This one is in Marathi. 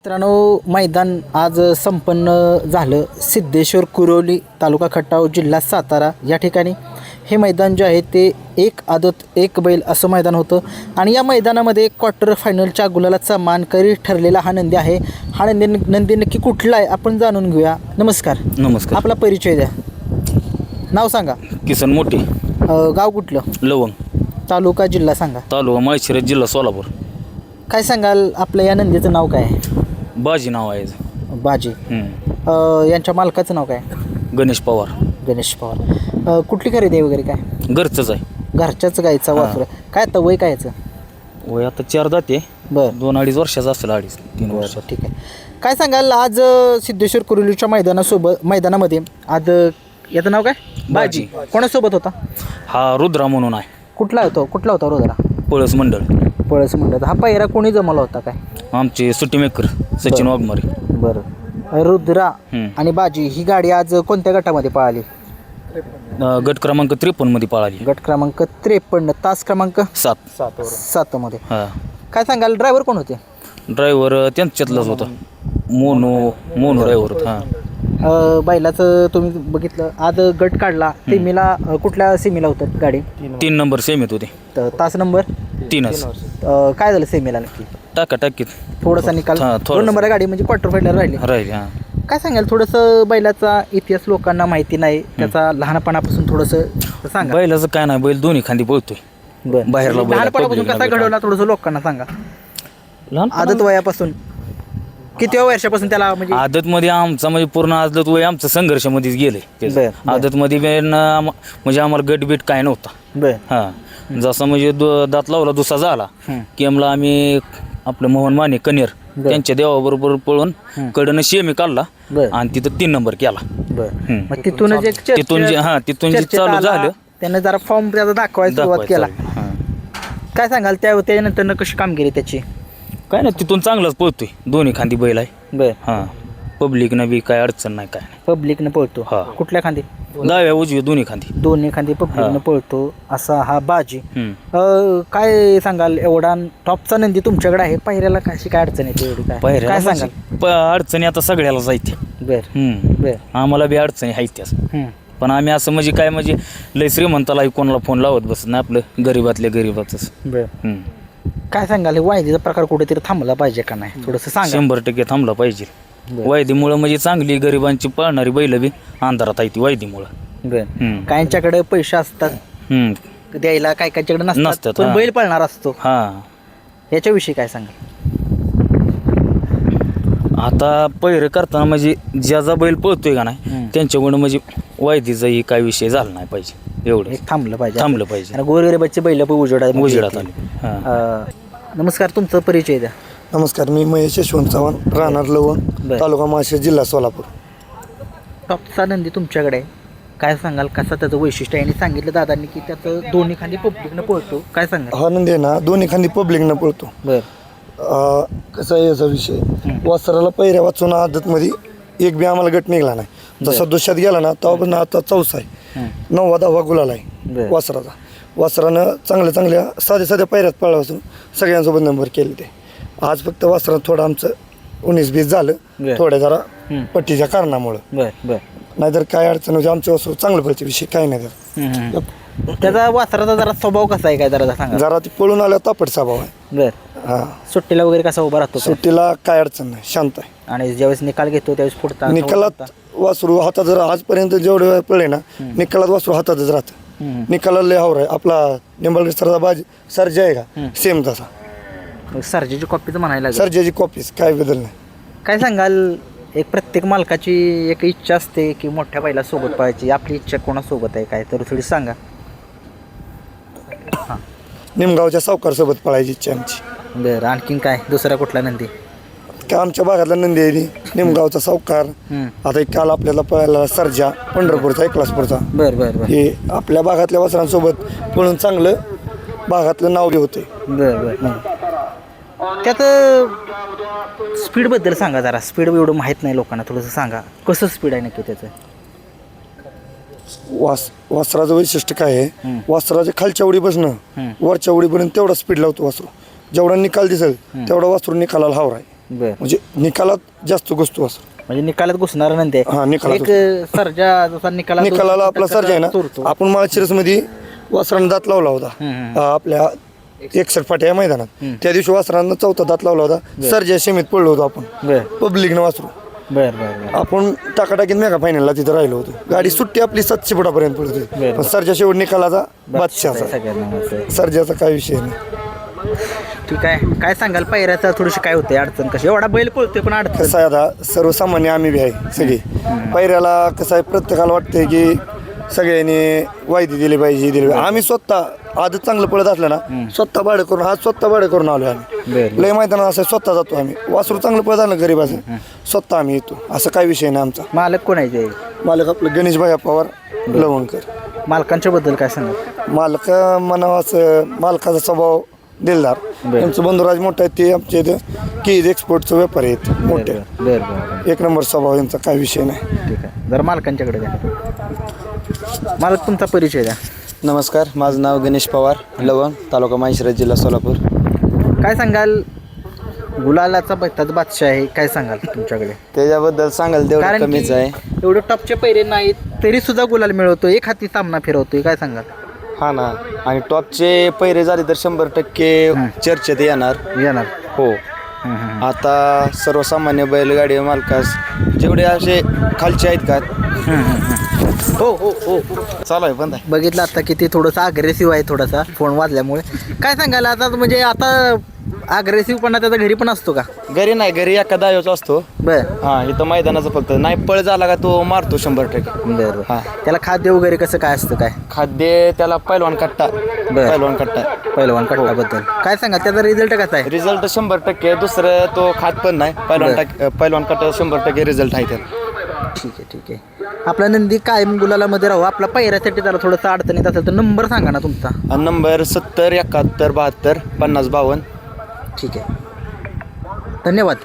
मित्रांनो, मैदान आज संपन्न झालं. सिद्धेश्वर कुरोली, तालुका खटाव, जिल्हा सातारा या ठिकाणी हे मैदान जे आहे ते एक आदत एक बैल असं मैदान होतं. आणि या मैदानामध्ये क्वार्टर फायनलच्या गुलालाचा मानकरी ठरलेला हा नंदी आहे. हा नंदी नक्की कुठला आहे आपण जाणून घेऊया. नमस्कार. नमस्कार. आपला परिचय द्या. नाव सांगा. किसन मोठी. गाव कुठलं? लवंग. तालुका जिल्हा सांगा. तालुका माळशिरस, जिल्हा सोलापूर. काय सांगाल आपल्या या नंदीचं नाव काय आहे? बाजी नाव आहे. बाजी. यांच्या मालकाचं नाव काय? गणेश पवार. गणेश पवार. कुठली खरेदी आहे वगैरे काय? घरचंच आहे. घरच्याच गायचा वासर. काय आता वय काय याचं? वय आता 4 दाते. बरं. 2-2.5 वर्षाचं असेल. 2.5-3 वर्ष. ठीक आहे. काय सांगाल आज सिद्धेश्वर कुरोलीच्या मैदानामध्ये आज याचं नाव काय? बाजी. कोणासोबत होता? हा रुद्रा म्हणून आहे. कुठला होता रोजरा? पळस मंडळ. पळस म्हणलं. हा पहिरा कोणी जमवला होता काय? आमचे सुट्टी मेकर सचिन वाघमारे. बरं. रुद्रा आणि बाजी ही गाडी आज कोणत्या गटामध्ये पळाली? गट क्रमांक 53 मध्ये पळाली. गट क्रमांक 53, तास क्रमांक 7 मध्ये. हा. काय सांगाल ड्रायव्हर कोण होते? ड्रायव्हर त्यांच्यातलाच होता. मोनो ड्रायव्हर होता. बैलाचं तुम्ही बघितलं आज गट काढला. सेमीला कुठल्या सेमीला होतं गाडी? 3 नंबर सेमीत होते. तर तास नंबर 3च. काय झालं सेमीला नक्की? टाकीत थोडासा निकाल. थोडासा. 2 नंबर गाडी म्हणजे क्वार्टर फायनल राहिली. हा. काय सांगाल थोडंसं बैलाचा इतिहास लोकांना माहिती नाही, त्याचा लहानपणापासून थोडंसं सांगा. बैलाचं काय नाही, बैल दोन्ही खांदी पळतोय. बाहेरला बैल, लहानपणापासून कसा घडवला थोडंसं लोकांना सांगा. आदत वयापासून किती वर्षापासून त्याला म्हणजे? आदत मध्ये आमचा म्हणजे पूर्ण आदत वय आमचं संघर्षमध्येच गेलंय. आदत मध्ये म्हणजे आम्हाला गटबीट काय नव्हता. हा. जसं म्हणजे दात लावला दुसरा झाला की आम्हाला आम्ही आपलं मोहन माने कनेर त्यांच्या देवाबरोबर पळून कडनं शेमी काढला आणि तिथं 3 नंबर केला. तिथून जे चालू झालं त्यानं जरा फॉर्म त्याचा दाखवायला सुरुवात केला. काय सांगाल त्यानंतर कशी कामगिरी त्याची? काय नाही, तिथून चांगलाच पळतोय. दोन्ही खांदी बैल आहे. हा. पब्लिकनं बी काय अडचण नाही. काय पब्लिकनं पळतो. हा. कुठल्या खांदी? डाव्या उजवी दोन्ही खांदी पब्लिकनं पळतो असा हा बाजी. काय सांगाल एवढा टॉपचा नंदी तुमच्याकडे आहे, पायऱ्याला कशी काय अडचण येते एवढी? काय सांगाल? अडचणी आता सगळ्याला जायते. बर. आम्हाला बी अडचणी आहेत त्याच. पण आम्ही असं म्हणजे काय म्हणजे लय श्रीमंताला कोणाला फोन लावत बसत नाही. आपलं गरीबातच. काय सांगाल वायदीचा प्रकार कुठेतरी थांबला पाहिजे का नाही? थोडंसं सांगा. 100% थांबला पाहिजे. वायदीमुळं म्हणजे चांगली गरिबांची पळणारी बैल बी अंधारात आहे ती वायदीमुळं. काहींच्याकडे पैसे असतात द्यायला, काहींच्याकडे नसतात, पण बैल पळणार असतो. याच्याविषयी काय सांगाल? आता पैर करताना म्हणजे ज्याचा बैल पळतोय का नाही त्यांच्याकडून म्हणजे वायदीचाही काय विषय झाला नाही पाहिजे. एवढं थांबलं पाहिजे. गोरगरिबाचे बैल पण उजेडात आले. नमस्कार. तुमचा परिचय द्या. नमस्कार. मी महेश यशवंत चव्हाण, राहणार लवंग, तालुका माळशिरस, जिल्हा सोलापूर. टॉपचा नंदी तुमच्याकडे आहे. काय सांगाल कसं त्याचं वैशिष्ट्य आहे? आणि सांगितलं दादांनी की त्याचं दोन्ही खांदी पब्लिकनं पळतो. काय सांगाल? हा नंदी आहे ना दोन्ही खांदी पब्लिकनं पळतो. कसा आहे याचा विषय? वासराला पहिऱ्या वाचून आदतमध्ये एक बी आम्हाला गट निघाला नाही. जसा दुष्यात गेला ना तेव्हा आता 4था आहे. 9वा-10वा गुलाल आहे वासराचा. वासरानं चांगल्या साध्या पायऱ्यात पळापासून सगळ्यांसोबत नंबर केले. ते आज फक्त वासरात थोडं आमचं 19-20 झालं, थोड्या जरा पट्टीच्या कारणामुळं. नाहीतर काय अडचण म्हणजे आमचं वासरू चांगलं पळते, विषय काय नाही. त्याचा वासराचा जरा स्वभाव कसा आहे काय जरा सांगा? जरा ती पळून आल्यावर तापट स्वभाव आहे. सुट्टीला वगैरे कसा उभा राहतो? सुट्टीला काय अडचण नाही, शांत आहे. आणि ज्यावेळेस निकाल घेतो त्यावेळेस पुढता निकालात वासरू हातात जर आजपर्यंत जेवढे वेळ पळले ना निकालात वासरू हातातच राहतं. निकालाला लय हावर आहे. आपला निंबाळकर बाजी सर्जा आहे का सेम तसा. सर्जेची कॉपीच म्हणायला सर्जाची कॉपीच, काय बदल नाही. काय सांगाल एक प्रत्येक मालकाची एक इच्छा असते की मोठ्या बैला सोबत पळायची. आपली इच्छा कोणासोबत आहे काय तर थोडी सांगा. निमगावच्या सावकारसोबत पळायची इच्छा आमची. बरं. आणखीन काय दुसरा कुठला नंदी? काय आमच्या भागातला नंदी आहे निमगावचा सावकार. आता एक काल आपल्याला पळायला सर्जा पंढरपूरचा, एकलासपूरचा. बरं. हे आपल्या भागातल्या वासरांसोबत पळून चांगलं भागातलं नाव घेते. बरं. त्यात स्पीडबद्दल सांगा जरा. स्पीड एवढं माहीत नाही लोकांना, थोडंसं सांगा कसं स्पीड आहे नक्की त्याचं? वासराचं वैशिष्ट्य काय आहे? वासराच्या खालच्या उडीपासून वरच्या उडीपर्यंत तेवढा स्पीड लावतो वासरू. जेवढा निकाल दिसेल तेवढा वासरू निकालाला हावर आहे. बर म्हणजे निकालात जास्त गोष्ट वासरू. म्हणजे निकालात घुसणार नंतर हा, निकालात एक सर्जा जसा निकालाला आपला सर्जा आहे ना, चोरतो. आपण माळशिरस मध्ये वासरानं दात लावला होता आपल्या 61 फाट्या या मैदानात. त्या दिवशी वासरानं 4था दात लावला होता. सर्जा सीमेत पडलो होतो आपण, बर पब्लिकनं वासरू. बर बर आपण टाकाटाकीत मेगा फायनलला तिथं राहिलो होतो. गाडी सुट्टी आपली 700 फुटापर्यंत पडत होती. पण सर्जा शेवट निकालाचा बादशाचा. सगळ्यांना माहिती आहे. सर्जाचा काय विषय नाही. ठीक आहे, काय सांगाल पायऱ्याचा थोडीशी काय होते अडचण कशी? एवढा बैल पळतोय पण अडचण कसं आहे आता, सर्वसामान्य आम्ही बी आहे सगळी. पायऱ्याला कसं आहे, प्रत्येकाला वाटतंय की सगळ्यांनी वायदी दिली पाहिजे, दिली पाहिजे. आम्ही स्वतः आधीच चांगलं पळत असलं ना, स्वतः भाडं करून, आज स्वतः भाडं करून आलो आम्ही. बरं. लय मैदानात असं स्वतः जातो आम्ही. वासरू चांगलं पळत आलं गरीब असं, स्वतः आम्ही येतो. असं काय विषय नाही आमचा. मालक कोण आहे ते? मालक आपलं गणेश भाई पवार लवंगकर. मालकांच्या बद्दल काय सांगाल? मालक म्हणावं असं, मालकाचा स्वभाव दिलदार. त्यांचं बंधुराज मोठं आहे, ते आमच्या इथं कीज एक्सपोर्टचं व्यापारी आहेत मोठे. बर बर, एक नंबर स्वभाव यांचा, काय विषय नाही. ठीक आहे. जरा मालकांच्याकडे द्या. मालक तुमचा परिचय द्या. नमस्कार, माझं नाव गणेश पवार, लवंग, तालुका माळशिरस, जिल्हा सोलापूर. काय सांगाल? गुलालाचा बैताच बादशाह आहे, काय सांगाल तुमच्याकडे? त्याच्याबद्दल सांगाल तेवढं कारण कमीच की आहे. एवढे टॉपचे पैरे नाहीत तरी सुद्धा गुलाल मिळवतो, एक हाती सामना फिरवतोय, काय सांगाल? हा ना, आणि टॉपचे पैरे झाले तर 100% चर्चेत येणार. येणार. हो. आता सर्वसामान्य बैलगाडी मालकास जेवढे असे खालचे आहेत का, हो हो हो चालू आहे बंद आहे. बघितलं आता किती थोडंसं अग्रेसिव्ह आहे, थोडासा फोन वाजल्यामुळे. काय सांगाल आता, म्हणजे आता अग्रेसिव्ह पण त्याचा घरी पण असतो का? घरी नाही, घरी एका दाव्याचा असतो. बर हा, इथं मैदानाचं फक्त नाही, पळ झाला का तो मारतो 100%. बर. हा. त्याला खाद्य वगैरे कसं काय असतं काय? खाद्य त्याला पैलवान कट्टा, पैलवान कट्टा. पहिलवान कट्टाबद्दल काय सांगा? त्याचा रिझल्ट कसा आहे? रिझल्ट 100%. दुसरं तो खात पण नाही. पैलवान कट्टा 100% रिझल्ट आहे त्याला. ठीक आहे ठीक आहे. आपला नंदी कायम गुलालामध्ये राहू. आपला पहिऱ्यासाठी त्याला थोडंसं अडचणीत असेल तर नंबर सांगा ना तुमचा. नंबर 70 71 72 50 52. ठीक आहे, धन्यवाद.